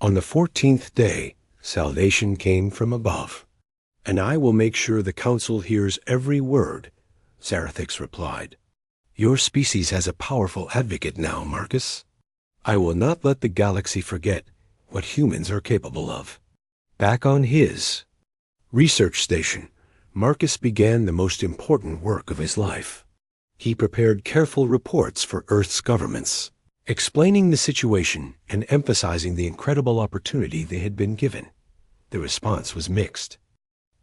On the 14th day, salvation came from above. And I will make sure the council hears every word, Zarathix replied. Your species has a powerful advocate now, Marcus. I will not let the galaxy forget what humans are capable of. Back on his research station, Marcus began the most important work of his life. He prepared careful reports for Earth's governments, explaining the situation and emphasizing the incredible opportunity they had been given. The response was mixed.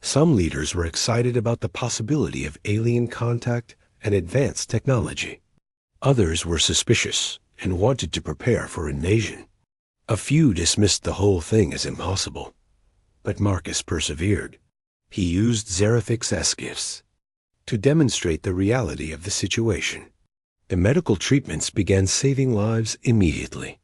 Some leaders were excited about the possibility of alien contact and advanced technology. Others were suspicious and wanted to prepare for invasion. A few dismissed the whole thing as impossible. But Marcus persevered. He used Zarathix's gifts to demonstrate the reality of the situation. The medical treatments began saving lives immediately.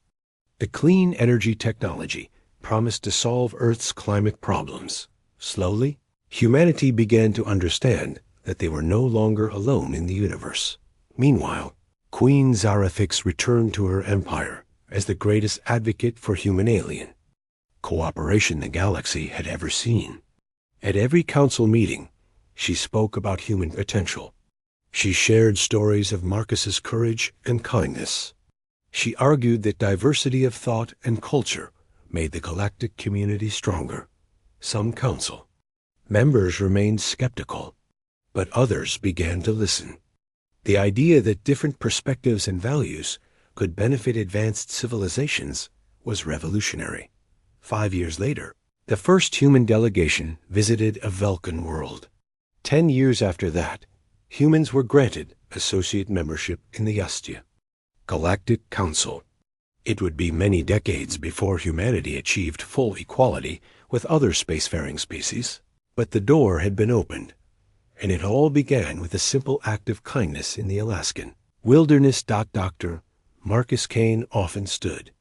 The clean energy technology promised to solve Earth's climate problems. Slowly, humanity began to understand that they were no longer alone in the universe. Meanwhile, Queen Zarathix returned to her empire as the greatest advocate for human-alien cooperation the galaxy had ever seen. At every council meeting, she spoke about human potential. She shared stories of Marcus's courage and kindness. She argued that diversity of thought and culture made the galactic community stronger. Some council members remained skeptical, but others began to listen. The idea that different perspectives and values could benefit advanced civilizations was revolutionary. 5 years later, the first human delegation visited a Vulcan world. 10 years after that, humans were granted associate membership in the Ustia Galactic Council. It would be many decades before humanity achieved full equality with other spacefaring species, but the door had been opened, and it all began with a simple act of kindness in the Alaskan wilderness. Dr. Marcus Kane often stood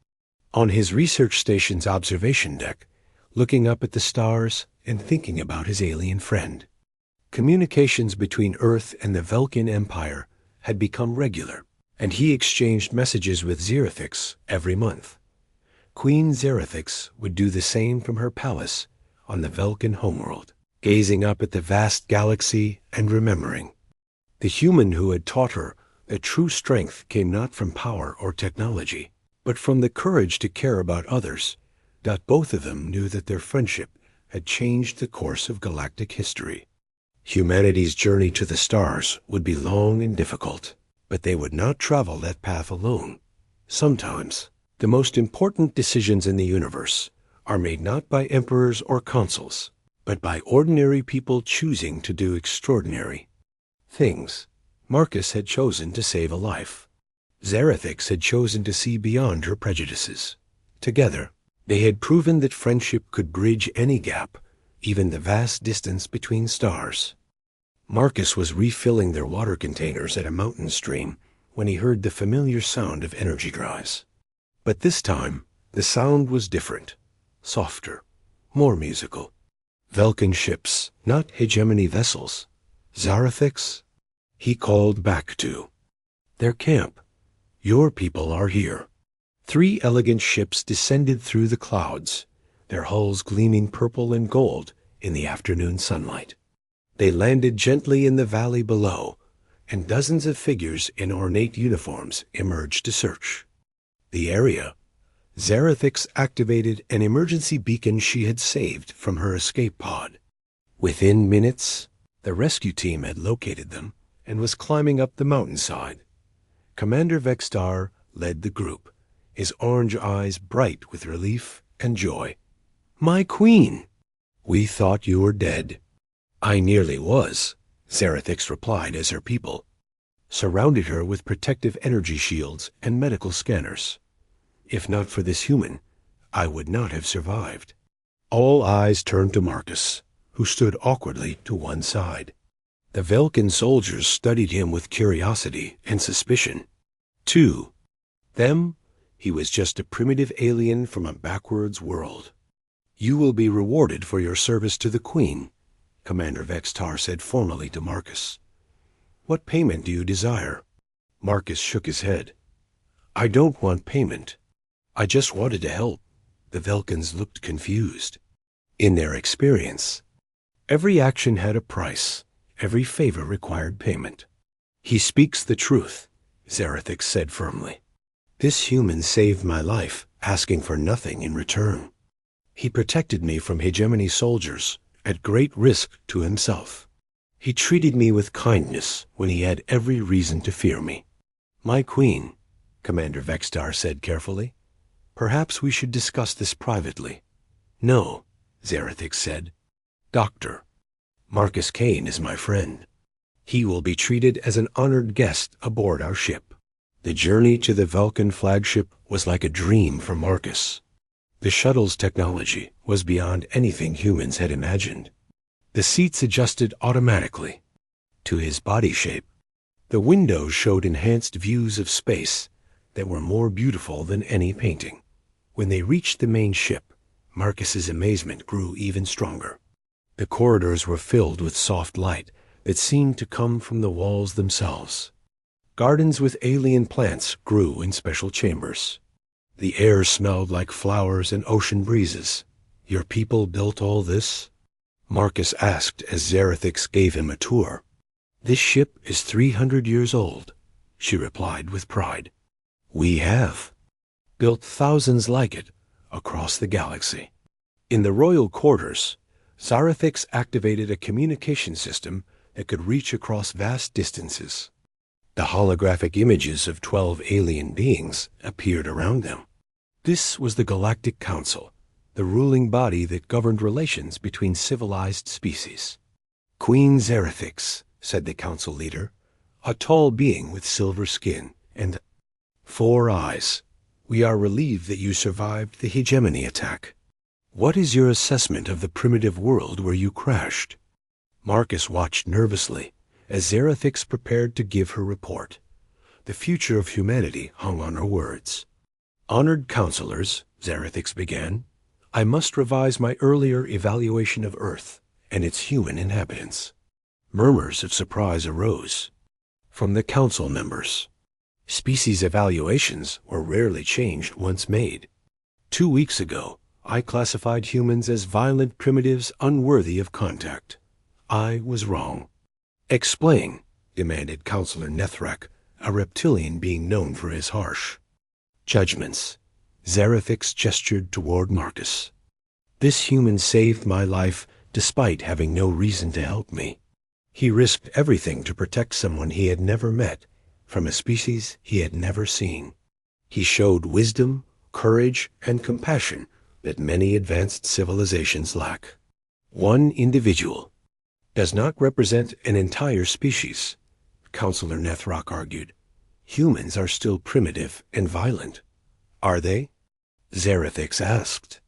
on his research station's observation deck, looking up at the stars and thinking about his alien friend. Communications between Earth and the Vulcan Empire had become regular, and he exchanged messages with Zarathix every month. Queen Zarathix would do the same from her palace on the Vulcan homeworld, gazing up at the vast galaxy and remembering the human who had taught her that true strength came not from power or technology, but from the courage to care about others. Both of them knew that their friendship had changed the course of galactic history. Humanity's journey to the stars would be long and difficult, but they would not travel that path alone. Sometimes, the most important decisions in the universe are made not by emperors or consuls, but by ordinary people choosing to do extraordinary things. Marcus had chosen to save a life. Zarathix had chosen to see beyond her prejudices. Together, they had proven that friendship could bridge any gap, even the vast distance between stars. Marcus was refilling their water containers at a mountain stream when he heard the familiar sound of energy drives. But this time, the sound was different, softer, more musical. Vulcan ships, not hegemony vessels. Zarathix, he called back to their camp. Your people are here. 3 elegant ships descended through the clouds, their hulls gleaming purple and gold in the afternoon sunlight. They landed gently in the valley below, and dozens of figures in ornate uniforms emerged to search the area. Zarathix activated an emergency beacon she had saved from her escape pod. Within minutes, the rescue team had located them and was climbing up the mountainside. Commander Vextar led the group, his orange eyes bright with relief and joy. My queen! We thought you were dead. I nearly was, Zarathix replied as her people surrounded her with protective energy shields and medical scanners. If not for this human, I would not have survived. All eyes turned to Marcus, who stood awkwardly to one side. The Vulcan soldiers studied him with curiosity and suspicion. To them, he was just a primitive alien from a backwards world. You will be rewarded for your service to the Queen, Commander Vextar said formally to Marcus. What payment do you desire? Marcus shook his head. I don't want payment. I just wanted to help. The Vulcans looked confused. In their experience, every action had a price. Every favor required payment. "He speaks the truth," Zarathix said firmly. "This human saved my life, asking for nothing in return. He protected me from hegemony soldiers, at great risk to himself. He treated me with kindness when he had every reason to fear me." "My queen," Commander Vextar said carefully, "perhaps we should discuss this privately." "No," Zarathix said. "Doctor, Marcus Kane is my friend. He will be treated as an honored guest aboard our ship." The journey to the Vulcan flagship was like a dream for Marcus. The shuttle's technology was beyond anything humans had imagined. The seats adjusted automatically to his body shape. The windows showed enhanced views of space that were more beautiful than any painting. When they reached the main ship, Marcus's amazement grew even stronger. The corridors were filled with soft light that seemed to come from the walls themselves. Gardens with alien plants grew in special chambers. The air smelled like flowers and ocean breezes. "Your people built all this?" Marcus asked as Zarathix gave him a tour. "This ship is 300 years old," she replied with pride. "We have built thousands like it across the galaxy." In the royal quarters, Zarathix activated a communication system that could reach across vast distances. The holographic images of 12 alien beings appeared around them. This was the Galactic Council, the ruling body that governed relations between civilized species. "Queen Zarathix," said the council leader, a tall being with silver skin and 4 eyes, "we are relieved that you survived the hegemony attack. What is your assessment of the primitive world where you crashed?" Marcus watched nervously as Zarathix prepared to give her report. The future of humanity hung on her words. "Honored counselors," Zarathix began, "I must revise my earlier evaluation of Earth and its human inhabitants." Murmurs of surprise arose from the council members. Species evaluations were rarely changed once made. 2 weeks ago, I classified humans as violent primitives unworthy of contact. I was wrong. "Explain," demanded Counselor Nethrak, a reptilian being known for his harsh judgments. Zarathix gestured toward Marcus. "This human saved my life despite having no reason to help me. He risked everything to protect someone he had never met from a species he had never seen. He showed wisdom, courage, and compassion that many advanced civilizations lack. One individual does not represent an entire species," Counselor Nethrak argued. "Humans are still primitive and violent." "Are they?" Zarathix asked.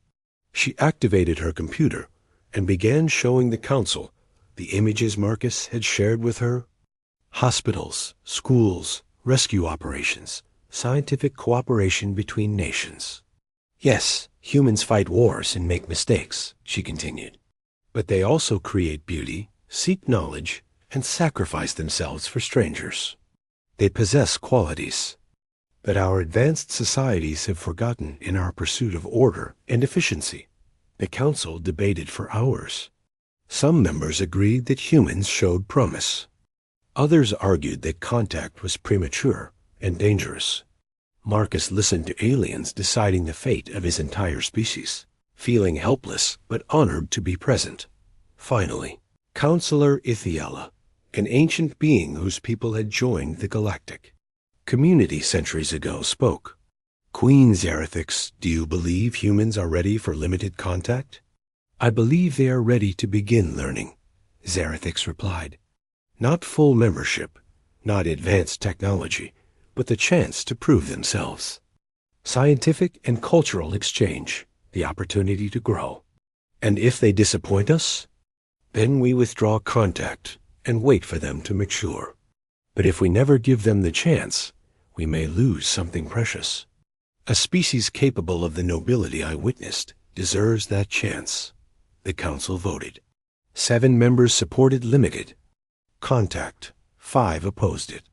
She activated her computer and began showing the council the images Marcus had shared with her. Hospitals, schools, rescue operations, scientific cooperation between nations. "Yes, humans fight wars and make mistakes," she continued. "But they also create beauty, seek knowledge, and sacrifice themselves for strangers. They possess qualities that our advanced societies have forgotten in our pursuit of order and efficiency." The council debated for hours. Some members agreed that humans showed promise. Others argued that contact was premature and dangerous. Marcus listened to aliens deciding the fate of his entire species, feeling helpless but honored to be present. Finally, Counselor Ithiela, an ancient being whose people had joined the Galactic Community centuries ago, spoke. "Queen Zarathix, do you believe humans are ready for limited contact?" "I believe they are ready to begin learning," Zarathix replied. "Not full membership, not advanced technology, but the chance to prove themselves. Scientific and cultural exchange, the opportunity to grow. And if they disappoint us, then we withdraw contact and wait for them to mature. But if we never give them the chance, we may lose something precious. A species capable of the nobility I witnessed deserves that chance." The council voted. 7 members supported limited contact. 5 opposed it.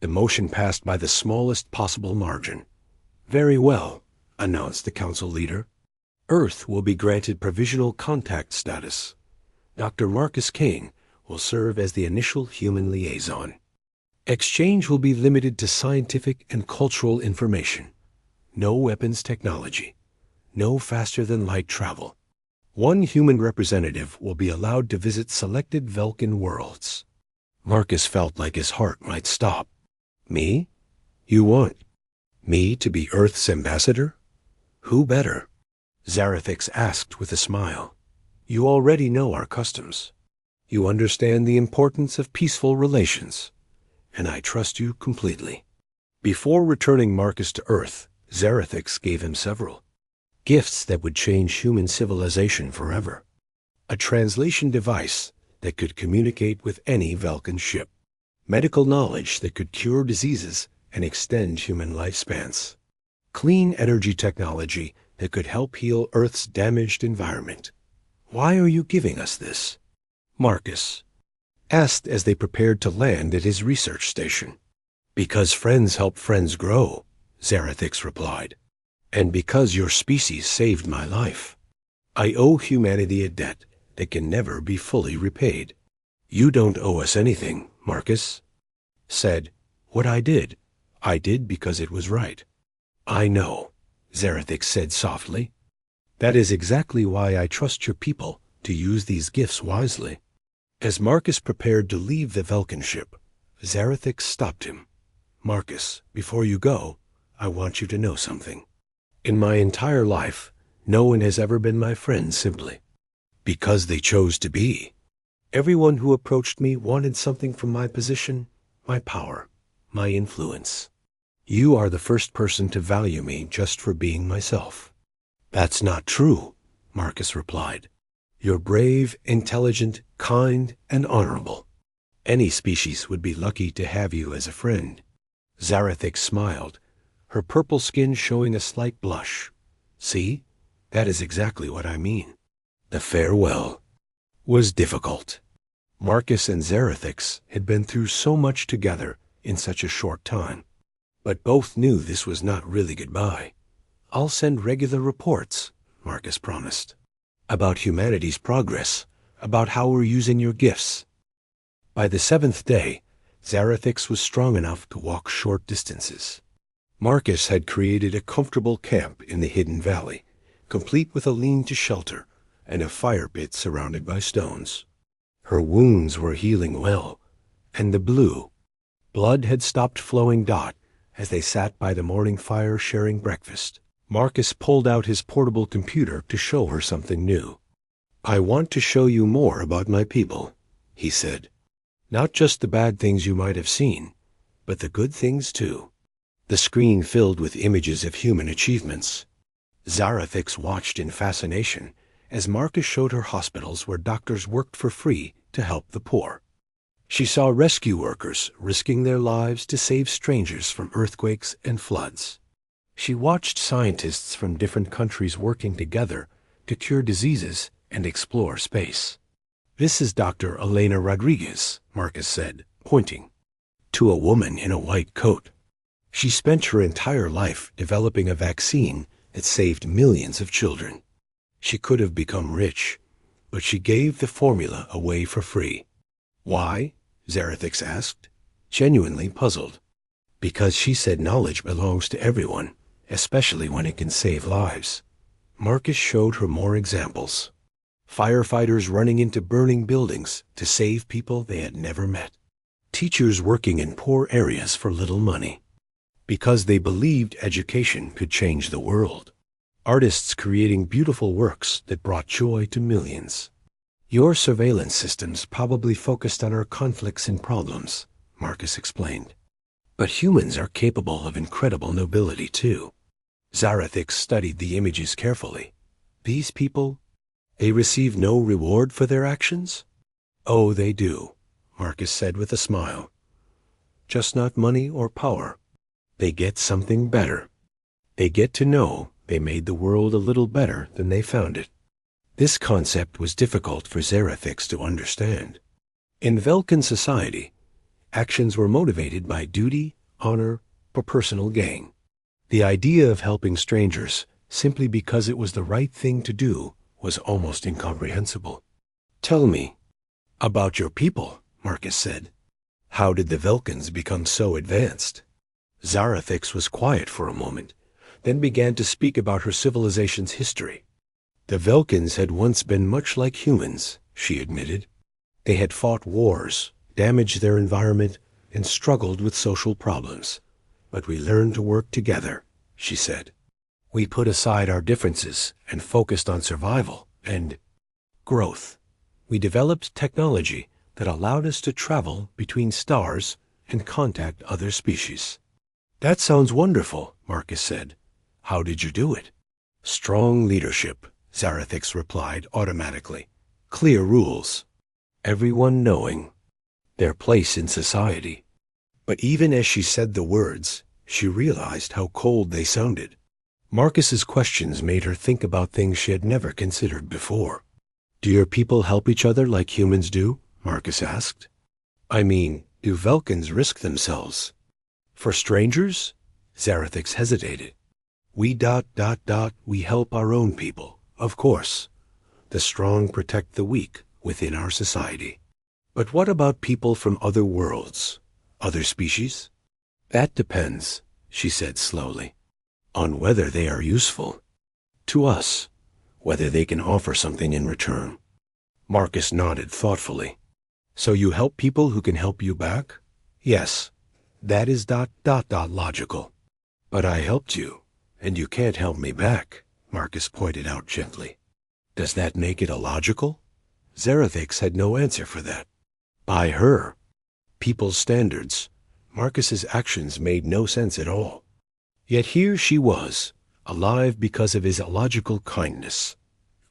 The motion passed by the smallest possible margin. "Very well," announced the council leader. Earth will be granted provisional contact status. Dr. Marcus Kane will serve as the initial human liaison. Exchange will be limited to scientific and cultural information. No weapons technology. No faster-than-light travel. One human representative will be allowed to visit selected Vulcan worlds. Marcus felt like his heart might stop. Me? You want me to be Earth's ambassador? Who better? Zarathix asked with a smile. You already know our customs. You understand the importance of peaceful relations, and I trust you completely. Before returning Marcus to Earth, Zarathix gave him several gifts that would change human civilization forever. A translation device that could communicate with any Vulcan ship. Medical knowledge that could cure diseases and extend human lifespans. Clean energy technology that could help heal Earth's damaged environment. Why are you giving us this? Marcus asked as they prepared to land at his research station. Because friends help friends grow, Zarathix replied. And because your species saved my life. I owe humanity a debt that can never be fully repaid. You don't owe us anything, Marcus said. What I did because it was right. I know, Zarathix said softly. That is exactly why I trust your people to use these gifts wisely. As Marcus prepared to leave the Vulcan ship, Zarathix stopped him. Marcus, before you go, I want you to know something. In my entire life, no one has ever been my friend simply because they chose to be. Everyone who approached me wanted something from my position, my power, my influence. You are the first person to value me just for being myself. That's not true, Marcus replied. You're brave, intelligent, kind, and honorable. Any species would be lucky to have you as a friend. Zarathix smiled, her purple skin showing a slight blush. See, that is exactly what I mean. The farewell was difficult. Marcus and Zarathix had been through so much together in such a short time. But both knew this was not really goodbye. I'll send regular reports, Marcus promised. About humanity's progress, about how we're using your gifts. By the 7th day, Zarathix was strong enough to walk short distances. Marcus had created a comfortable camp in the hidden valley, complete with a lean-to shelter and a fire pit surrounded by stones. Her wounds were healing well, and the blood had stopped flowing. As they sat by the morning fire sharing breakfast, Marcus pulled out his portable computer to show her something new. I want to show you more about my people, he said. Not just the bad things you might have seen, but the good things too. The screen filled with images of human achievements. Zarathix watched in fascination as Marcus showed her hospitals where doctors worked for free to help the poor. She saw rescue workers risking their lives to save strangers from earthquakes and floods. She watched scientists from different countries working together to cure diseases and explore space. This is Dr. Elena Rodriguez, Marcus said, pointing to a woman in a white coat. She spent her entire life developing a vaccine that saved millions of children. She could have become rich, but she gave the formula away for free. Why? Zarathix asked, genuinely puzzled. Because she said knowledge belongs to everyone, especially when it can save lives. Marcus showed her more examples. Firefighters running into burning buildings to save people they had never met. Teachers working in poor areas for little money, because they believed education could change the world. Artists creating beautiful works that brought joy to millions. Your surveillance systems probably focused on our conflicts and problems, Marcus explained. But humans are capable of incredible nobility too. Zarathix studied the images carefully. These people, they receive no reward for their actions? Oh, they do, Marcus said with a smile. Just not money or power. They get something better. They get to know they made the world a little better than they found it. This concept was difficult for Zarathix to understand. In Vulcan society, actions were motivated by duty, honor, or personal gain. The idea of helping strangers, simply because it was the right thing to do, was almost incomprehensible. "Tell me about your people," Marcus said. "How did the Vulcans become so advanced?" Zarathix was quiet for a moment, then began to speak about her civilization's history. "The Vulcans had once been much like humans," she admitted. "They had fought wars, damaged their environment, and struggled with social problems. But we learned to work together," she said. "We put aside our differences and focused on survival and growth. We developed technology that allowed us to travel between stars and contact other species." "That sounds wonderful," Marcus said. "How did you do it?" "Strong leadership," Zarathix replied automatically. "Clear rules. Everyone knowing their place in society." But even as she said the words, she realized how cold they sounded. Marcus's questions made her think about things she had never considered before. "Do your people help each other like humans do?" Marcus asked. "I mean, do Vulcans risk themselves for strangers?" Zarathix hesitated. We help our own people, of course. The strong protect the weak within our society. But what about people from other worlds, other species?" "That depends," she said slowly, "on whether they are useful to us, whether they can offer something in return." Marcus nodded thoughtfully. "So you help people who can help you back?" "Yes, that is logical." "But I helped you, and you can't help me back," Marcus pointed out gently. "Does that make it illogical?" Zarathix had no answer for that. By her people's standards, Marcus's actions made no sense at all. Yet here she was, alive because of his illogical kindness.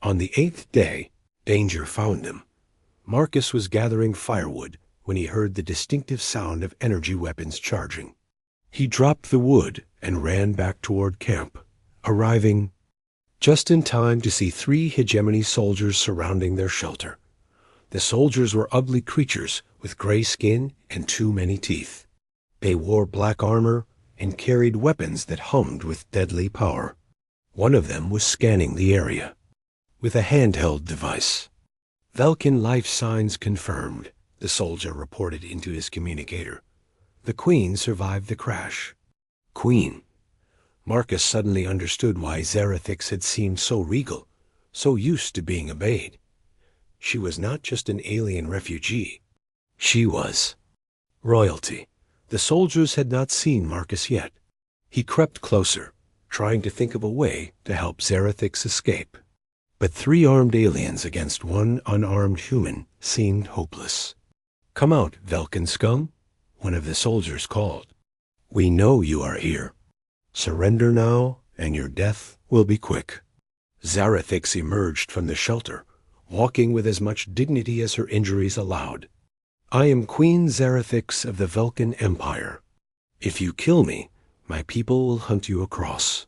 On the 8th day, danger found him. Marcus was gathering firewood when he heard the distinctive sound of energy weapons charging. He dropped the wood and ran back toward camp, arriving just in time to see 3 hegemony soldiers surrounding their shelter. The soldiers were ugly creatures with gray skin and too many teeth. They wore black armor and carried weapons that hummed with deadly power. One of them was scanning the area with a handheld device. "Vulcan life signs confirmed," the soldier reported into his communicator. "The Queen survived the crash." Queen. Marcus suddenly understood why Zarathix had seemed so regal, so used to being obeyed. She was not just an alien refugee. She was royalty. The soldiers had not seen Marcus yet. He crept closer, trying to think of a way to help Zarathix escape. But 3 armed aliens against 1 unarmed human seemed hopeless. "Come out, Vulcan scum," one of the soldiers called. "We know you are here. Surrender now, and your death will be quick." Zarathix emerged from the shelter, walking with as much dignity as her injuries allowed. "I am Queen Zarathix of the Vulcan Empire. If you kill me, my people will hunt you across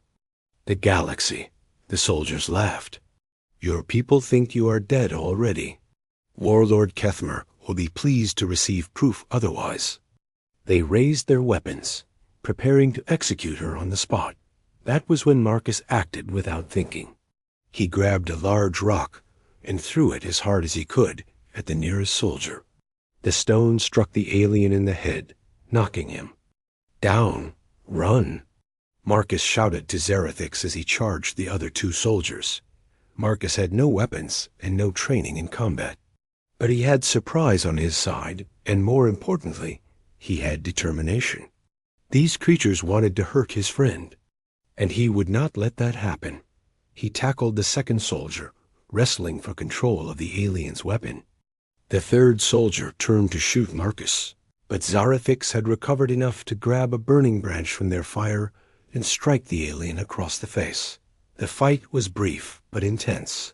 the galaxy." The soldiers laughed. "Your people think you are dead already. Warlord Kethmer will be pleased to receive proof otherwise." They raised their weapons, preparing to execute her on the spot. That was when Marcus acted without thinking. He grabbed a large rock and threw it as hard as he could at the nearest soldier. The stone struck the alien in the head, knocking him down. "Run!" Marcus shouted to Zarathix as he charged the other 2 soldiers. Marcus had no weapons and no training in combat. But he had surprise on his side, and more importantly, he had determination. These creatures wanted to hurt his friend, and he would not let that happen. He tackled the 2nd soldier, wrestling for control of the alien's weapon. The 3rd soldier turned to shoot Marcus, but Zarathix had recovered enough to grab a burning branch from their fire and strike the alien across the face. The fight was brief but intense.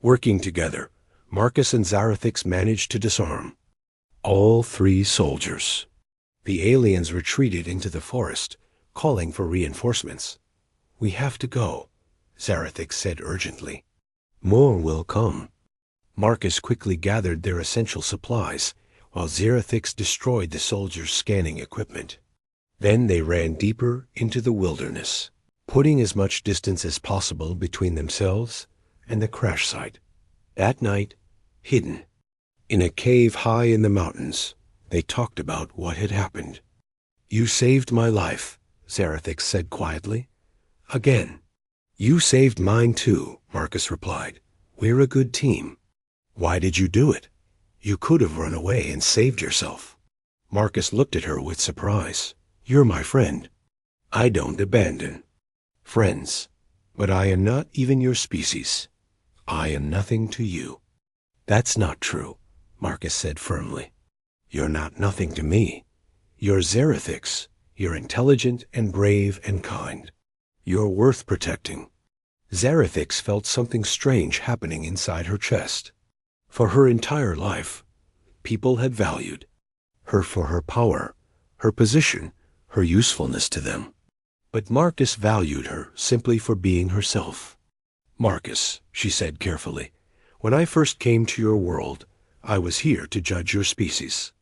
Working together, Marcus and Zarathix managed to disarm all 3 soldiers. The aliens retreated into the forest, calling for reinforcements. "We have to go," Zarathix said urgently. "More will come." Marcus quickly gathered their essential supplies, while Zarathix destroyed the soldiers' scanning equipment. Then they ran deeper into the wilderness, putting as much distance as possible between themselves and the crash site. At night, hidden in a cave high in the mountains, they talked about what had happened. "You saved my life," Zarathix said quietly. "Again." "You saved mine too," Marcus replied. "We're a good team." "Why did you do it? You could have run away and saved yourself." Marcus looked at her with surprise. "You're my friend. I don't abandon friends, but I am not even your species. I am nothing to you." "That's not true," Marcus said firmly. "You're not nothing to me. You're Zarathix. You're intelligent and brave and kind. You're worth protecting." Zarathix felt something strange happening inside her chest. For her entire life, people had valued her for her power, her position, her usefulness to them. But Marcus valued her simply for being herself. "Marcus," she said carefully, "when I first came to your world, I was here to judge your species,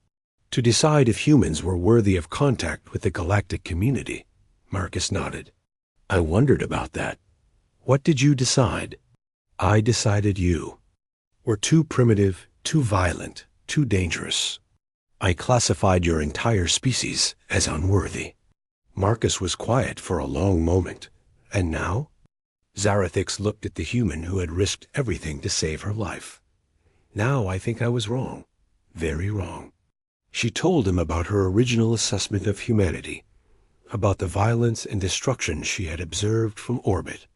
to decide if humans were worthy of contact with the galactic community." Marcus nodded. "I wondered about that. What did you decide?" "I decided you were too primitive, too violent, too dangerous. I classified your entire species as unworthy." Marcus was quiet for a long moment. "And now?" Zarathix looked at the human who had risked everything to save her life. "Now I think I was wrong. Very wrong." She told him about her original assessment of humanity, about the violence and destruction she had observed from orbit.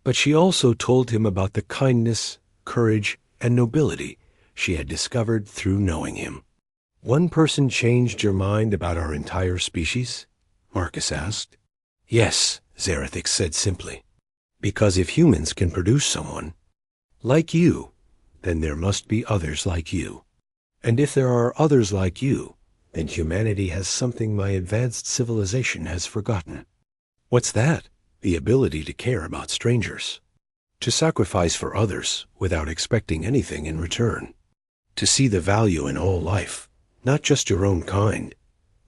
But she also told him about the kindness, courage, and nobility she had discovered through knowing him. "One person changed your mind about our entire species?" Marcus asked. "Yes," Zarathix said simply. "Because if humans can produce someone like you, then there must be others like you. And if there are others like you, then humanity has something my advanced civilization has forgotten." "What's that?" "The ability to care about strangers. To sacrifice for others without expecting anything in return. To see the value in all life, not just your own kind."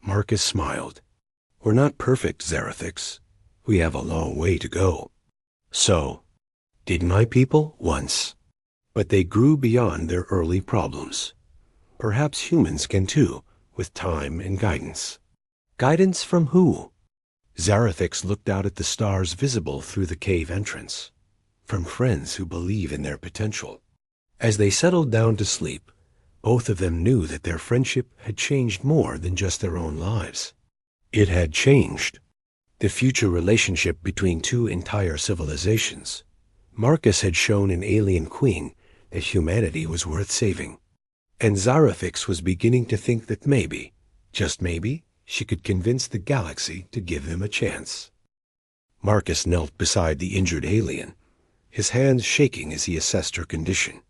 Marcus smiled. "We're not perfect, Zarathix. We have a long way to go." "So did my people once. But they grew beyond their early problems. Perhaps humans can too, with time and guidance." "Guidance from who?" Zarathix looked out at the stars visible through the cave entrance. "From friends who believe in their potential." As they settled down to sleep, both of them knew that their friendship had changed more than just their own lives. It had changed the future relationship between two entire civilizations. Marcus had shown an alien queen that humanity was worth saving. And Zarathix was beginning to think that maybe, just maybe, she could convince the galaxy to give them a chance. Marcus knelt beside the injured alien, his hands shaking as he assessed her condition.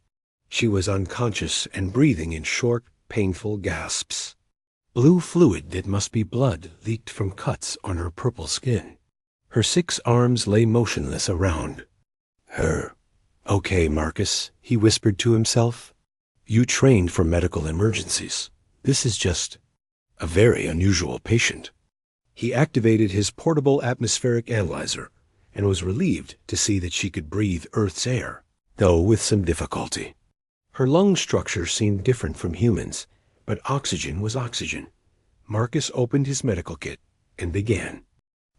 She was unconscious and breathing in short, painful gasps. Blue fluid that must be blood leaked from cuts on her purple skin. Her 6 arms lay motionless around her. "Okay, Marcus," he whispered to himself. "You trained for medical emergencies. This is just a very unusual patient." He activated his portable atmospheric analyzer and was relieved to see that she could breathe Earth's air, though with some difficulty. Her lung structure seemed different from humans, but oxygen was oxygen. Marcus opened his medical kit and began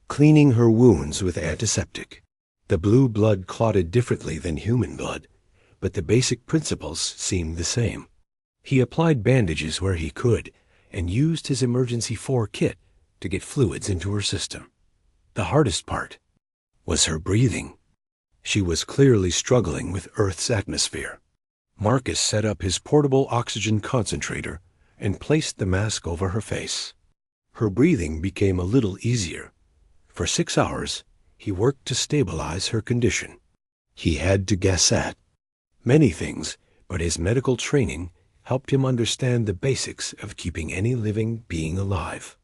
cleaning her wounds with antiseptic. The blue blood clotted differently than human blood, but the basic principles seemed the same. He applied bandages where he could and used his emergency 4 kit to get fluids into her system. The hardest part was her breathing. She was clearly struggling with Earth's atmosphere. Marcus set up his portable oxygen concentrator and placed the mask over her face. Her breathing became a little easier. For 6 hours, he worked to stabilize her condition. He had to guess at many things, but his medical training helped him understand the basics of keeping any living being alive.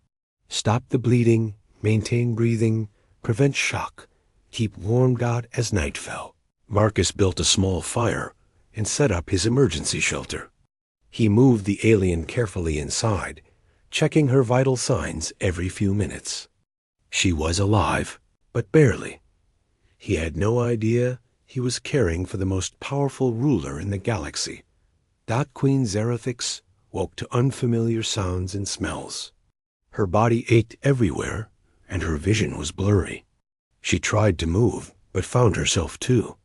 Stop the bleeding, maintain breathing, prevent shock, keep warmed out as night fell. Marcus built a small fire and set up his emergency shelter. He moved the alien carefully inside, checking her vital signs every few minutes. She was alive, but barely. He had no idea he was caring for the most powerful ruler in the galaxy. Queen Zerathix woke to unfamiliar sounds and smells. Her body ached everywhere, and her vision was blurry. She tried to move, but found herself too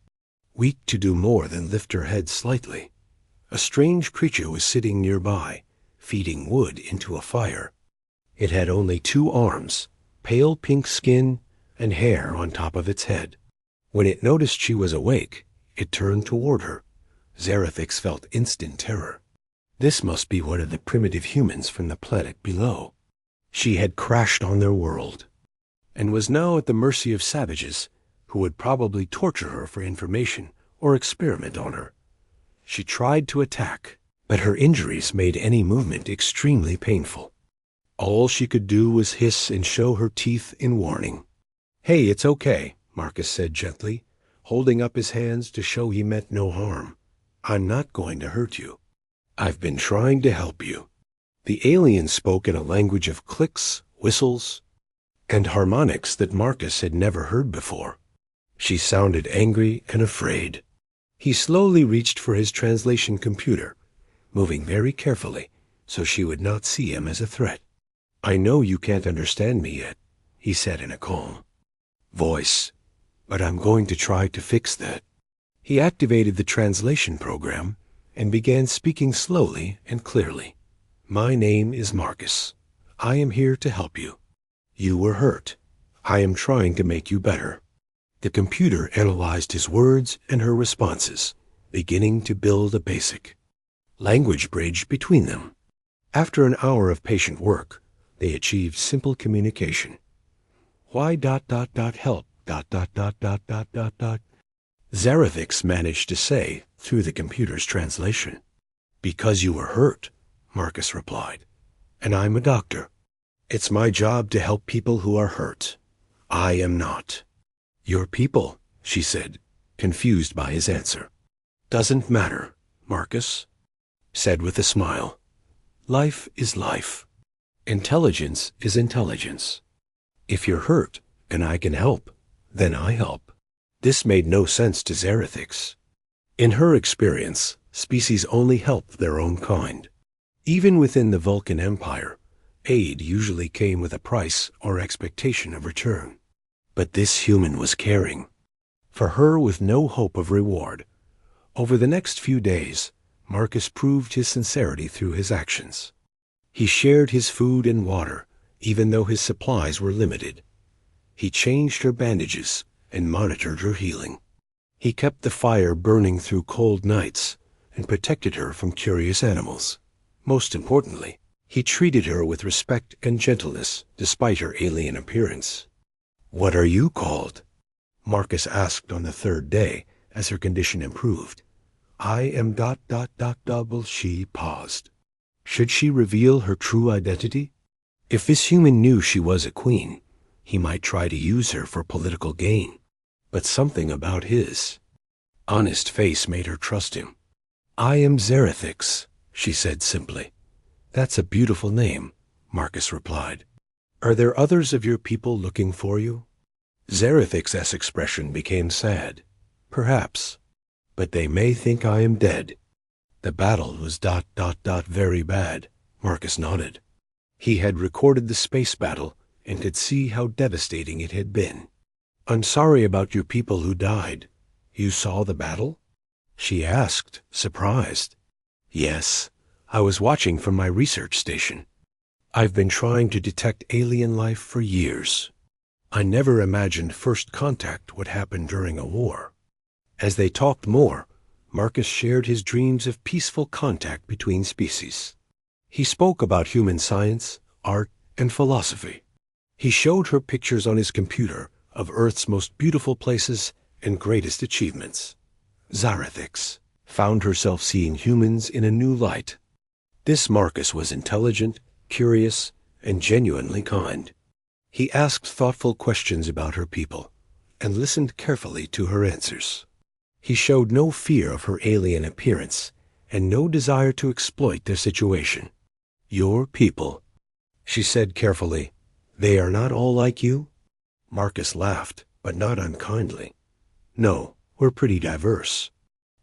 weak to do more than lift her head slightly. A strange creature was sitting nearby, feeding wood into a fire. It had only 2 arms, pale pink skin, and hair on top of its head. When it noticed she was awake, it turned toward her. Zerathix felt instant terror. This must be one of the primitive humans from the planet below. She had crashed on their world, and was now at the mercy of savages who would probably torture her for information or experiment on her. She tried to attack, but her injuries made any movement extremely painful. All she could do was hiss and show her teeth in warning. "Hey, it's okay," Marcus said gently, holding up his hands to show he meant no harm. "I'm not going to hurt you. I've been trying to help you." The alien spoke in a language of clicks, whistles, and harmonics that Marcus had never heard before. She sounded angry and afraid. He slowly reached for his translation computer, moving very carefully so she would not see him as a threat. "I know you can't understand me yet," he said in a calm voice, "but I'm going to try to fix that." He activated the translation program and began speaking slowly and clearly. "My name is Marcus. I am here to help you. You were hurt. I am trying to make you better." The computer analyzed his words and her responses, beginning to build a basic language bridge between them. After an hour of patient work, they achieved simple communication. "Why ... help ... Zerathix managed to say through the computer's translation. "Because you were hurt," Marcus replied, "and I'm a doctor. It's my job to help people who are hurt. I am not." "Your people," she said, confused by his answer. "Doesn't matter," Marcus said with a smile. "Life is life. Intelligence is intelligence. If you're hurt and I can help, then I help." This made no sense to Zerathix. In her experience, species only help their own kind. Even within the Vulcan Empire, aid usually came with a price or expectation of return. But this human was caring, for her with no hope of reward. Over the next few days, Marcus proved his sincerity through his actions. He shared his food and water, even though his supplies were limited. He changed her bandages and monitored her healing. He kept the fire burning through cold nights and protected her from curious animals. Most importantly, he treated her with respect and gentleness despite her alien appearance. "What are you called?" Marcus asked on the 3rd day as her condition improved. "I am ... She paused. Should she reveal her true identity? If this human knew she was a queen, he might try to use her for political gain. But something about his honest face made her trust him. "I am Zerathix," she said simply. "That's a beautiful name," Marcus replied. "Are there others of your people looking for you?" Zerathix's expression became sad. "Perhaps. But they may think I am dead." "The battle was ... very bad," Marcus nodded. He had recorded the space battle and could see how devastating it had been. "I'm sorry about your people who died. You saw the battle?" she asked, surprised. "Yes, I was watching from my research station. I've been trying to detect alien life for years. I never imagined first contact would happen during a war." As they talked more, Marcus shared his dreams of peaceful contact between species. He spoke about human science, art, and philosophy. He showed her pictures on his computer of Earth's most beautiful places and greatest achievements. Zerathix found herself seeing humans in a new light. This Marcus was intelligent, curious, and genuinely kind. He asked thoughtful questions about her people and listened carefully to her answers. He showed no fear of her alien appearance and no desire to exploit their situation. "Your people," she said carefully. "They are not all like you?" Marcus laughed, but not unkindly. No, we're pretty diverse.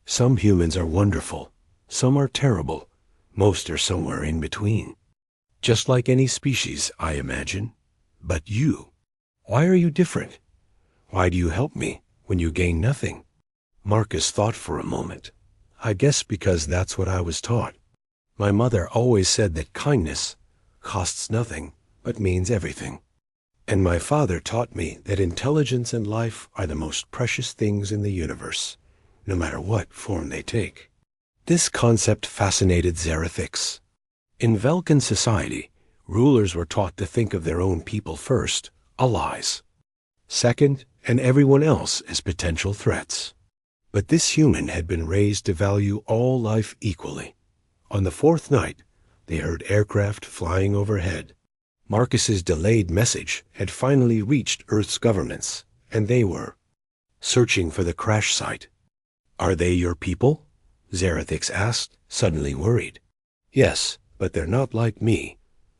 Some humans are wonderful, some are terrible, most are somewhere in between. Just like any species, I imagine. But you, why are you different? Why do you help me when you gain nothing? Marcus thought for a moment. I guess because that's what I was taught. My mother always said that kindness costs nothing, but means everything. And my father taught me that intelligence and life are the most precious things in the universe, no matter what form they take. This concept fascinated Zarathix. In Vulcan society, rulers were taught to think of their own people first, allies. Second, and everyone else as potential threats. But this human had been raised to value all life equally. On the fourth night, they heard aircraft flying overhead. Marcus's delayed message had finally reached Earth's governments, and they were searching for the crash site. Are they your people? Zarathix asked, suddenly worried. Yes, but they're not like me,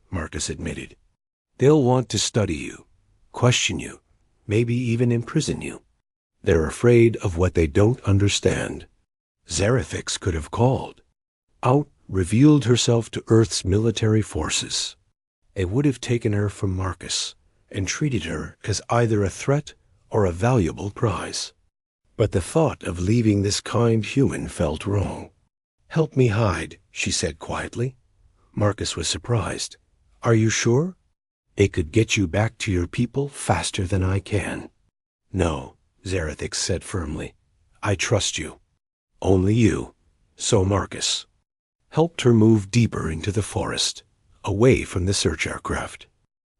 Marcus admitted. They'll want to study you, question you, maybe even imprison you. They're afraid of what they don't understand. Zarathix could have called out, revealed herself to Earth's military forces. It would have taken her from Marcus and treated her as either a threat or a valuable prize. But the thought of leaving this kind human felt wrong. Help me hide, she said quietly. Marcus was surprised. Are you sure? It could get you back to your people faster than I can. No, Zarathix said firmly. I trust you. Only you. So Marcus helped her move deeper into the forest, away from the search aircraft.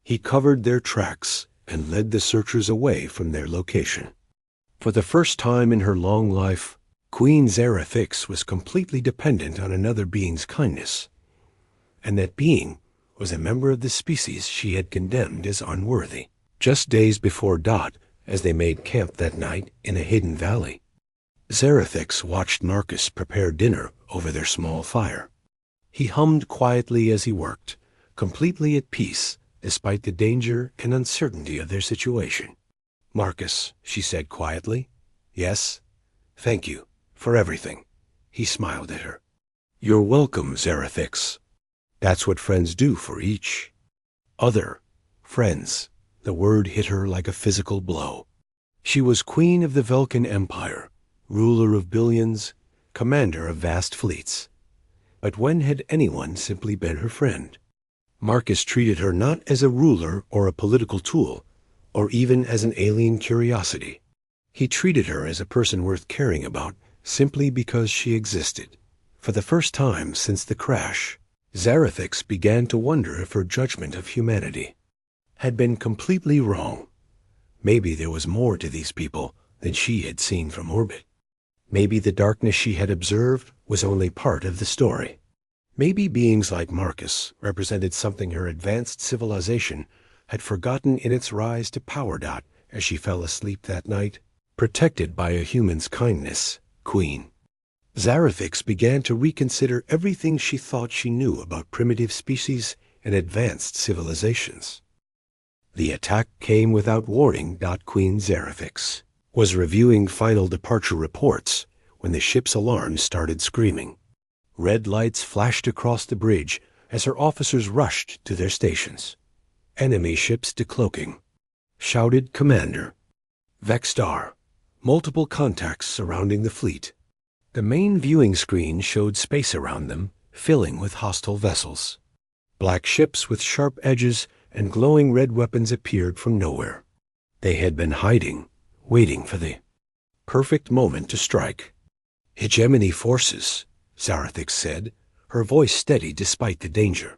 He covered their tracks and led the searchers away from their location. For the first time in her long life, Queen Zarathix was completely dependent on another being's kindness, and that being was a member of the species she had condemned as unworthy. Just days before Dot, as they made camp that night in a hidden valley, Zarathix watched Marcus prepare dinner over their small fire. He hummed quietly as he worked, completely at peace despite the danger and uncertainty of their situation. Marcus, she said quietly. Yes, thank you for everything. He smiled at her. You're welcome, Zarathix. That's what friends do for each other. Friends. The word hit her like a physical blow. She was queen of the Vulcan Empire, ruler of billions, commander of vast fleets. But when had anyone simply been her friend? Marcus treated her not as a ruler or a political tool, or even as an alien curiosity. He treated her as a person worth caring about simply because she existed. For the first time since the crash, Zarathix began to wonder if her judgment of humanity had been completely wrong. Maybe there was more to these people than she had seen from orbit. Maybe the darkness she had observed was only part of the story. Maybe beings like Marcus represented something her advanced civilization had forgotten in its rise to power. Dot, as she fell asleep that night, protected by a human's kindness, queen. Zarathix began to reconsider everything she thought she knew about primitive species and advanced civilizations. The attack came without warning. Queen Zarathix was reviewing final departure reports when the ship's alarms started screaming. Red lights flashed across the bridge as her officers rushed to their stations. Enemy ships decloaking, shouted Commander. Vexstar. Multiple contacts surrounding the fleet. The main viewing screen showed space around them, filling with hostile vessels. Black ships with sharp edges and glowing red weapons appeared from nowhere. They had been hiding, waiting for the perfect moment to strike. Hegemony forces, Zarathix said, her voice steady despite the danger.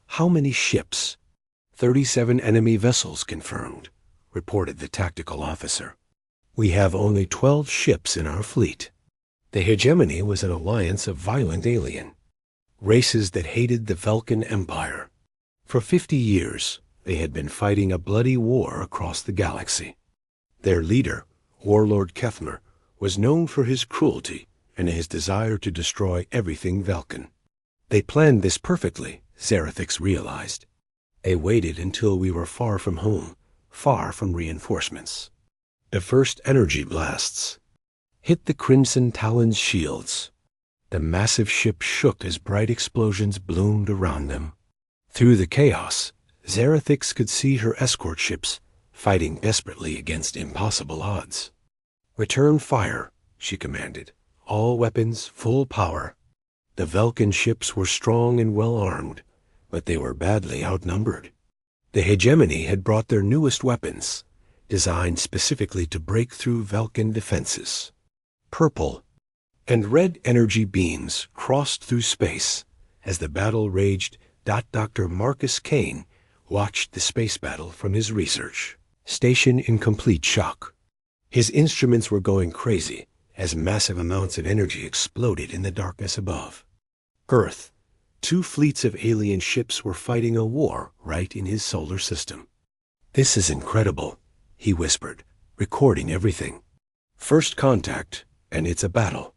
How many ships? 37 enemy vessels confirmed, reported the tactical officer. We have only 12 ships in our fleet. The Hegemony was an alliance of violent alien races that hated the Vulcan Empire. For 50 years, they had been fighting a bloody war across the galaxy. Their leader, Warlord Kethmer, was known for his cruelty and his desire to destroy everything Vulcan. They planned this perfectly, Zarathix realized. They waited until we were far from home, far from reinforcements. The first energy blasts hit the Crimson Talon's shields. The massive ship shook as bright explosions bloomed around them. Through the chaos, Zarathix could see her escort ships fighting desperately against impossible odds. "Return fire," she commanded. "All weapons, full power." The Vulcan ships were strong and well-armed, but they were badly outnumbered. The hegemony had brought their newest weapons, designed specifically to break through Vulcan defenses. Purple and red energy beams crossed through space as the battle raged. Dr. Marcus Kane watched the space battle from his research station in complete shock. His instruments were going crazy as massive amounts of energy exploded in the darkness above. Earth. 2 fleets of alien ships were fighting a war right in his solar system. "This is incredible," he whispered, recording everything. "First contact, and it's a battle."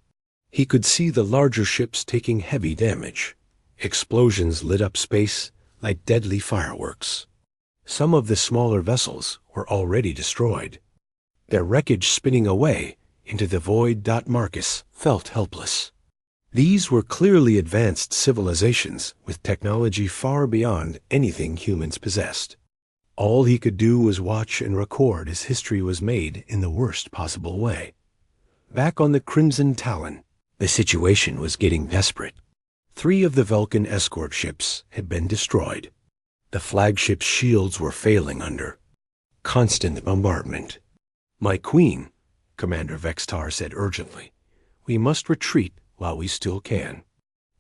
He could see the larger ships taking heavy damage. Explosions lit up space like deadly fireworks. Some of the smaller vessels were already destroyed, their wreckage spinning away into the void. Marcus felt helpless. These were clearly advanced civilizations with technology far beyond anything humans possessed. All he could do was watch and record as history was made in the worst possible way. Back on the Crimson Talon, the situation was getting desperate. 3 of the Vulcan escort ships had been destroyed. The flagship's shields were failing under constant bombardment. "My queen," Commander Vextar said urgently, "we must retreat while we still can."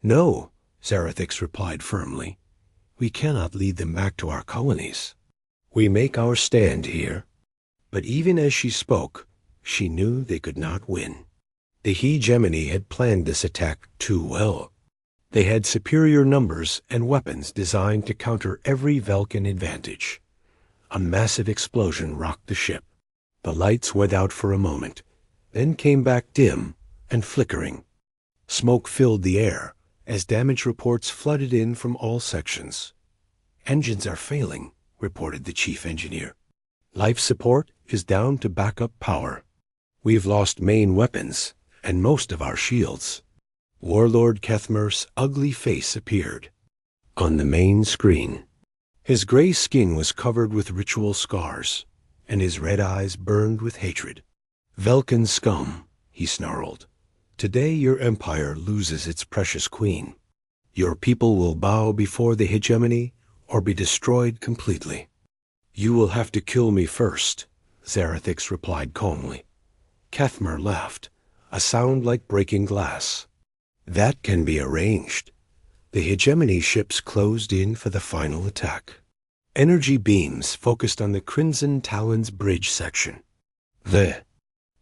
"No," Zarathix replied firmly. "We cannot lead them back to our colonies. We make our stand here." But even as she spoke, she knew they could not win. The hegemony had planned this attack too well. They had superior numbers and weapons designed to counter every Vulcan advantage. A massive explosion rocked the ship. The lights went out for a moment, then came back dim and flickering. Smoke filled the air as damage reports flooded in from all sections. "Engines are failing," reported the chief engineer. "Life support is down to backup power. We've lost main weapons and most of our shields." Warlord Kethmer's ugly face appeared on the main screen. His gray skin was covered with ritual scars, and his red eyes burned with hatred. "Vulcan scum," he snarled. "Today your empire loses its precious queen. Your people will bow before the hegemony or be destroyed completely." "You will have to kill me first," Zarathix replied calmly. Kethmer laughed, a sound like breaking glass. "That can be arranged." The hegemony ships closed in for the final attack. Energy beams focused on the Crimson Talon's bridge section. The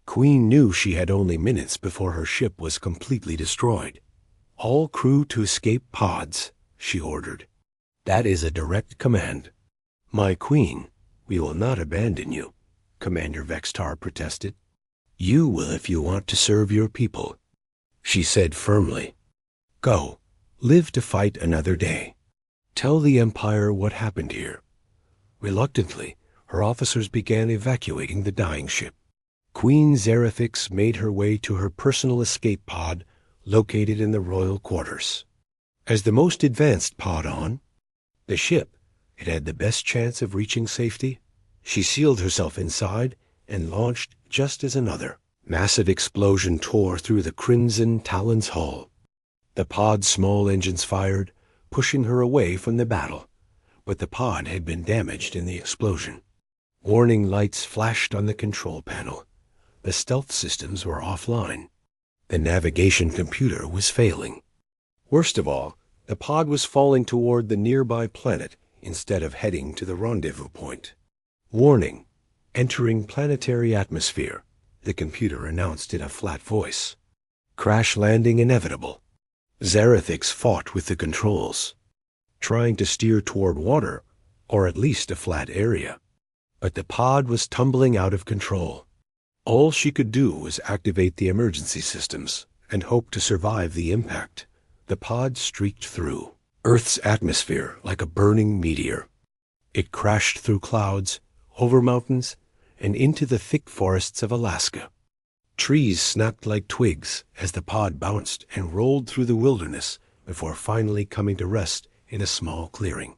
Queen knew she had only minutes before her ship was completely destroyed. "All crew to escape pods," she ordered. "That is a direct command." "My queen, we will not abandon you," Commander Vextar protested. "You will if you want to serve your people," she said firmly. "Go, live to fight another day. Tell the Empire what happened here." Reluctantly, her officers began evacuating the dying ship. Queen Zarathix made her way to her personal escape pod located in the royal quarters. As the most advanced pod on the ship, it had the best chance of reaching safety. She sealed herself inside and launched just as another massive explosion tore through the Crimson Talon's hull. The pod's small engines fired, pushing her away from the battle, but the pod had been damaged in the explosion. Warning lights flashed on the control panel. The stealth systems were offline. The navigation computer was failing. Worst of all, the pod was falling toward the nearby planet instead of heading to the rendezvous point. "Warning, entering planetary atmosphere," the computer announced in a flat voice. "Crash landing inevitable." Zarathix fought with the controls, trying to steer toward water, or at least a flat area. But the pod was tumbling out of control. All she could do was activate the emergency systems and hope to survive the impact. The pod streaked through Earth's atmosphere like a burning meteor. It crashed through clouds, over mountains, and into the thick forests of Alaska. Trees snapped like twigs as the pod bounced and rolled through the wilderness before finally coming to rest in a small clearing.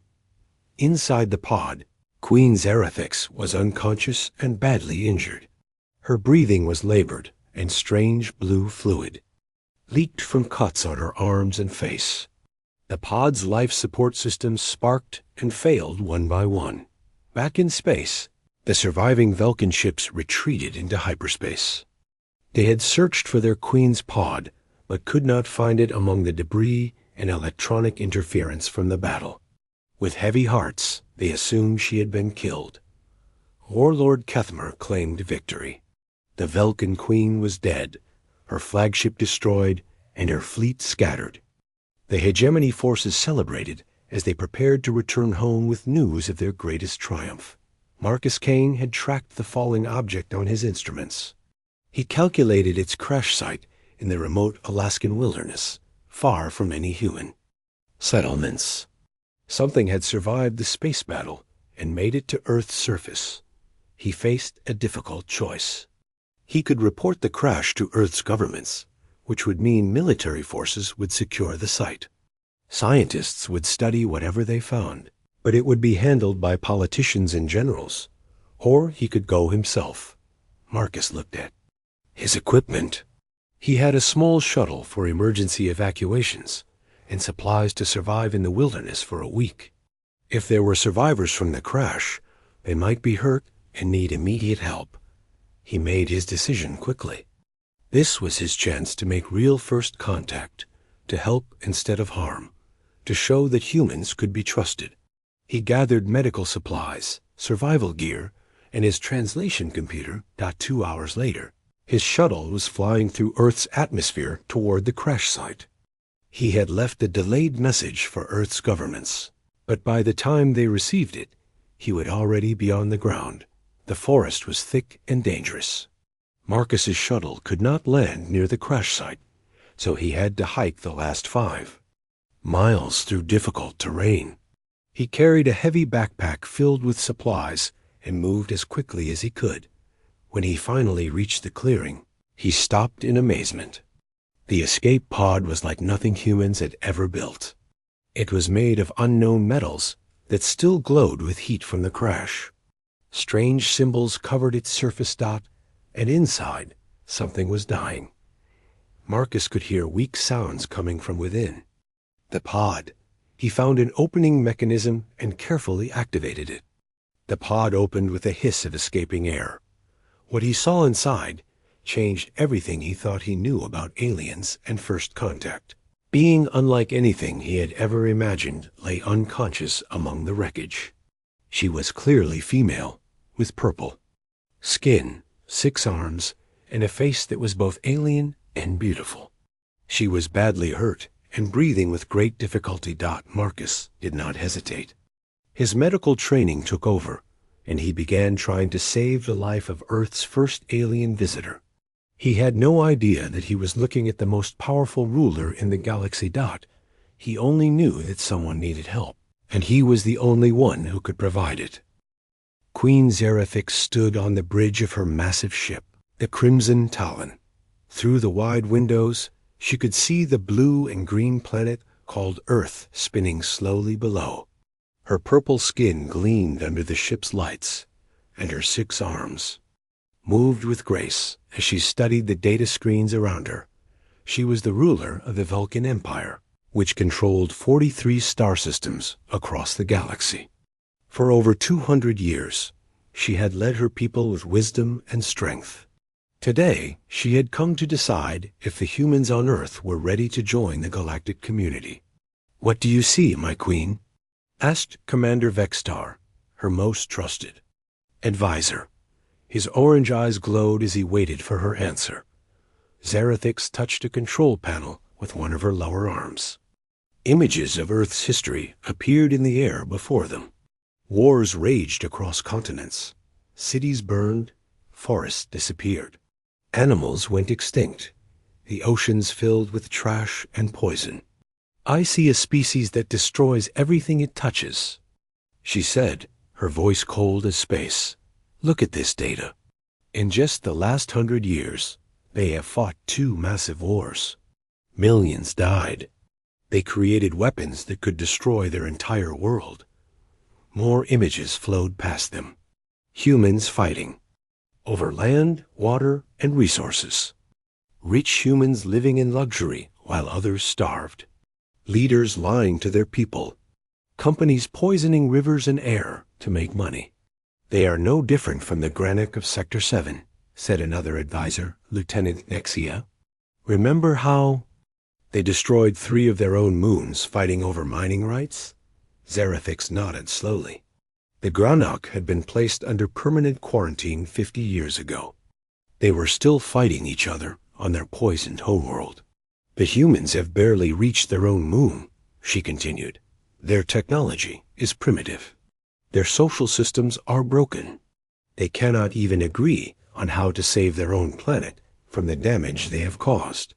Inside the pod, Queen Zerathix was unconscious and badly injured. Her breathing was labored, and strange blue fluid leaked from cuts on her arms and face. The pod's life support systems sparked and failed one by one. Back in space, the surviving Vulcan ships retreated into hyperspace. They had searched for their queen's pod, but could not find it among the debris and electronic interference from the battle. With heavy hearts, they assumed she had been killed. Warlord Kethmer claimed victory. The Vulcan queen was dead, her flagship destroyed, and her fleet scattered. The hegemony forces celebrated as they prepared to return home with news of their greatest triumph. Marcus Kane had tracked the falling object on his instruments. He calculated its crash site in the remote Alaskan wilderness, far from any human settlements. Something had survived the space battle and made it to Earth's surface. He faced a difficult choice. He could report the crash to Earth's governments, which would mean military forces would secure the site. Scientists would study whatever they found, but it would be handled by politicians and generals. Or he could go himself. Marcus looked at his equipment. He had a small shuttle for emergency evacuations and supplies to survive in the wilderness for a week. If there were survivors from the crash, they might be hurt and need immediate help. He made his decision quickly. This was his chance to make real first contact, to help instead of harm, to show that humans could be trusted. He gathered medical supplies, survival gear, and his translation computer. 2 hours later, his shuttle was flying through Earth's atmosphere toward the crash site. He had left a delayed message for Earth's governments, but by the time they received it, he would already be on the ground. The forest was thick and dangerous. Marcus's shuttle could not land near the crash site, so he had to hike the last 5 miles through difficult terrain. He carried a heavy backpack filled with supplies and moved as quickly as he could. When he finally reached the clearing, he stopped in amazement. The escape pod was like nothing humans had ever built. It was made of unknown metals that still glowed with heat from the crash. Strange symbols covered its surface. And inside, something was dying. Marcus could hear weak sounds coming from within. The pod. He found an opening mechanism and carefully activated it. The pod opened with a hiss of escaping air. What he saw inside changed everything he thought he knew about aliens and first contact. Being unlike anything he had ever imagined lay unconscious among the wreckage. She was clearly female, with purple skin, 6 arms, and a face that was both alien and beautiful. She was badly hurt and breathing with great difficulty. Marcus did not hesitate. His medical training took over, and he began trying to save the life of Earth's first alien visitor. He had no idea that he was looking at the most powerful ruler in the galaxy. He only knew that someone needed help, and he was the only one who could provide it. Queen Zerathix stood on the bridge of her massive ship, the Crimson Talon. Through the wide windows, she could see the blue and green planet called Earth spinning slowly below. Her purple skin gleamed under the ship's lights, and her 6 arms moved with grace as she studied the data screens around her. She was the ruler of the Vulcan Empire, which controlled 43 star systems across the galaxy. For over 200 years, she had led her people with wisdom and strength. Today, she had come to decide if the humans on Earth were ready to join the galactic community. "What do you see, my queen?" asked Commander Vextar, her most trusted advisor. His orange eyes glowed as he waited for her answer. Zerathix touched a control panel with one of her lower arms. Images of Earth's history appeared in the air before them. Wars raged across continents. Cities burned, forests disappeared. Animals went extinct, the oceans filled with trash and poison. "I see a species that destroys everything it touches," she said, her voice cold as space. Look at this data. In just the last 100 years, they have fought 2 massive wars. Millions died. They created weapons that could destroy their entire world. More images flowed past them. Humans fighting. Over land, water, and resources. Rich humans living in luxury while others starved. Leaders lying to their people. Companies poisoning rivers and air to make money. They are no different from the Granic of Sector 7, said another advisor, Lieutenant Nexia. Remember how they destroyed 3 of their own moons fighting over mining rights? Zarathix nodded slowly. The Granok had been placed under permanent quarantine 50 years ago. They were still fighting each other on their poisoned homeworld. The humans have barely reached their own moon, she continued. Their technology is primitive. Their social systems are broken. They cannot even agree on how to save their own planet from the damage they have caused.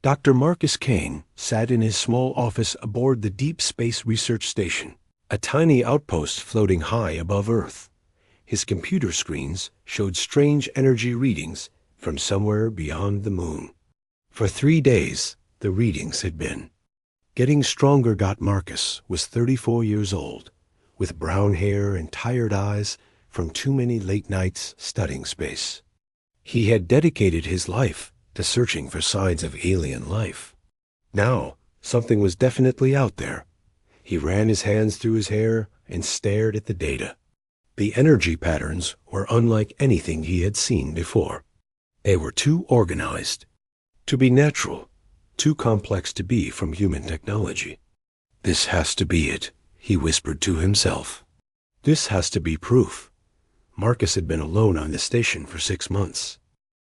Dr. Marcus Kane sat in his small office aboard the Deep Space Research Station, a tiny outpost floating high above Earth. His computer screens showed strange energy readings from somewhere beyond the moon. For 3 days, the readings had been. Getting stronger got Marcus was 34 years old, with brown hair and tired eyes from too many late nights studying space. He had dedicated his life to searching for signs of alien life. Now, something was definitely out there. He ran his hands through his hair and stared at the data. The energy patterns were unlike anything he had seen before. They were too organized, to be natural, too complex to be from human technology. This has to be it, he whispered to himself. This has to be proof. Marcus had been alone on the station for 6 months.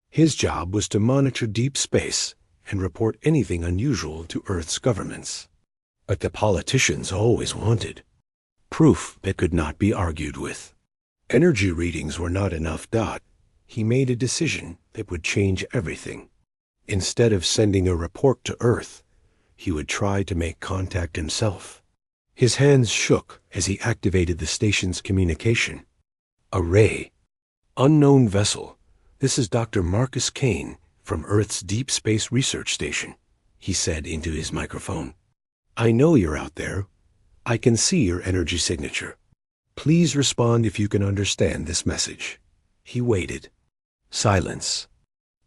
His job was to monitor deep space and report anything unusual to Earth's governments. But the politicians always wanted proof that could not be argued with. Energy readings were not enough. He made a decision that would change everything. Instead of sending a report to Earth, he would try to make contact himself. His hands shook as he activated the station's communication. Array. Unknown vessel. This is Dr. Marcus Kane from Earth's Deep Space Research Station, he said into his microphone. I know you're out there. I can see your energy signature. Please respond if you can understand this message. He waited. Silence.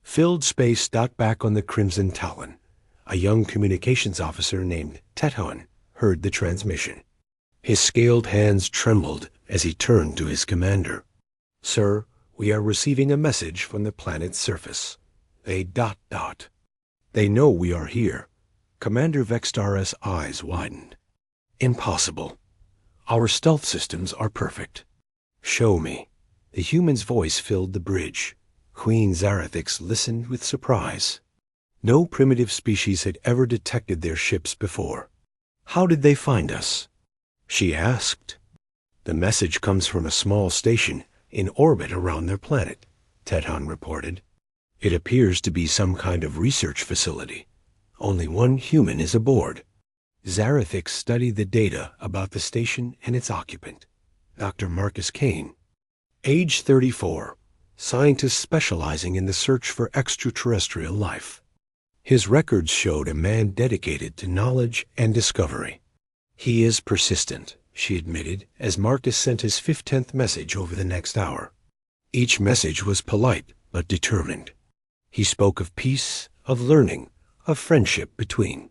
Filled space. Back on the Crimson Talon, a young communications officer named Tethon heard the transmission. His scaled hands trembled as he turned to his commander. Sir, we are receiving a message from the planet's surface. They ... They know we are here. Commander Vextar's eyes widened. Impossible. Our stealth systems are perfect. Show me. The human's voice filled the bridge. Queen Zarathix listened with surprise. No primitive species had ever detected their ships before. How did they find us? She asked. The message comes from a small station in orbit around their planet, Tethon reported. It appears to be some kind of research facility. Only one human is aboard. Zarathix studied the data about the station and its occupant, Dr. Marcus Kane. Age 34, scientist specializing in the search for extraterrestrial life. His records showed a man dedicated to knowledge and discovery. He is persistent, she admitted, as Marcus sent his 15th message over the next hour. Each message was polite but determined. He spoke of peace, of learning, of friendship between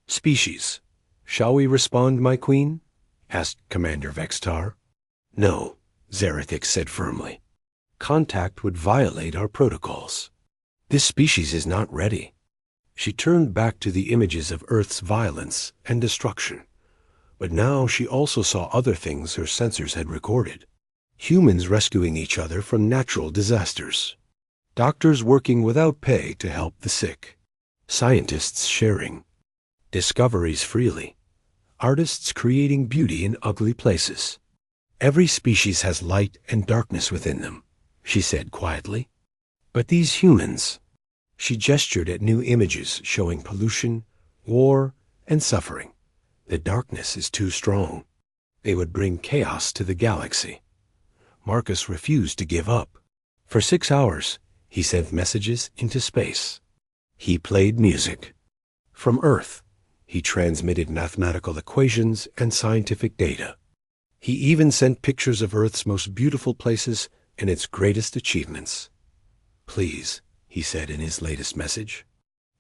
species. Shall we respond, my queen? Asked Commander Vextar. No, Zarathix said firmly. Contact would violate our protocols. This species is not ready. She turned back to the images of Earth's violence and destruction. But now she also saw other things her sensors had recorded. Humans rescuing each other from natural disasters. Doctors working without pay to help the sick. Scientists sharing. Discoveries freely. Artists creating beauty in ugly places. Every species has light and darkness within them, she said quietly. But these humans... She gestured at new images showing pollution, war, and suffering. The darkness is too strong. They would bring chaos to the galaxy. Marcus refused to give up. For 6 hours, he sent messages into space. He played music. From Earth, he transmitted mathematical equations and scientific data. He even sent pictures of Earth's most beautiful places and its greatest achievements. "Please," he said in his latest message,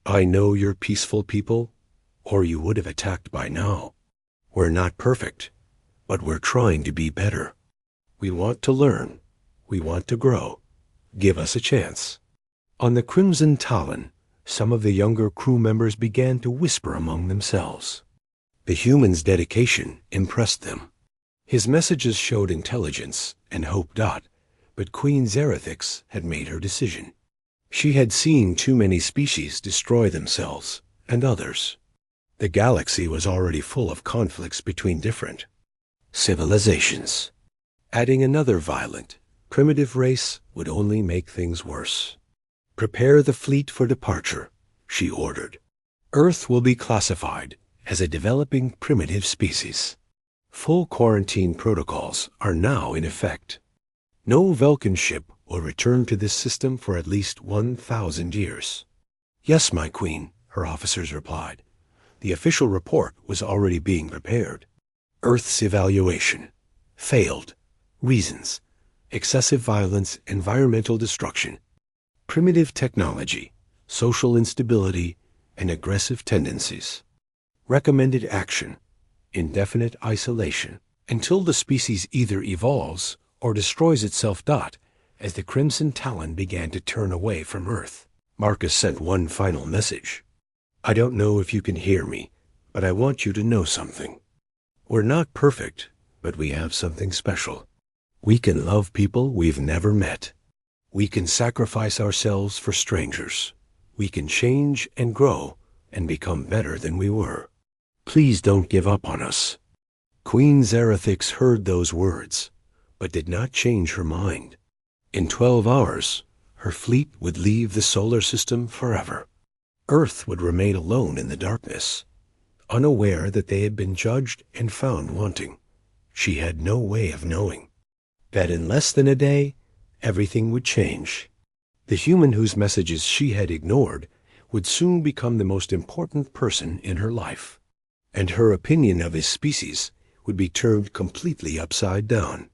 "I know you're peaceful people, or you would have attacked by now. We're not perfect, but we're trying to be better. We want to learn. We want to grow. Give us a chance." On the Crimson Talon, some of the younger crew members began to whisper among themselves. The human's dedication impressed them. His messages showed intelligence and hope. But Queen Zerathix had made her decision. She had seen too many species destroy themselves and others. The galaxy was already full of conflicts between different civilizations. Adding another violent, primitive race would only make things worse. "Prepare the fleet for departure," she ordered. "Earth will be classified as a developing primitive species. Full quarantine protocols are now in effect. No Vulcan ship will return to this system for at least 1,000 years. "Yes, my queen," her officers replied. The official report was already being prepared. Earth's evaluation. Failed. Reasons: excessive violence, environmental destruction, primitive technology, social instability, and aggressive tendencies. Recommended action: indefinite isolation, until the species either evolves or destroys itself. As the Crimson Talon began to turn away from Earth, Marcus sent one final message. "I don't know if you can hear me, but I want you to know something. We're not perfect, but we have something special. We can love people we've never met. We can sacrifice ourselves for strangers. We can change and grow and become better than we were. Please don't give up on us." Queen Zerathix heard those words, but did not change her mind. In 12 hours, her fleet would leave the solar system forever. Earth would remain alone in the darkness, unaware that they had been judged and found wanting. She had no way of knowing that in less than a day, everything would change. The human whose messages she had ignored would soon become the most important person in her life, and her opinion of his species would be turned completely upside down.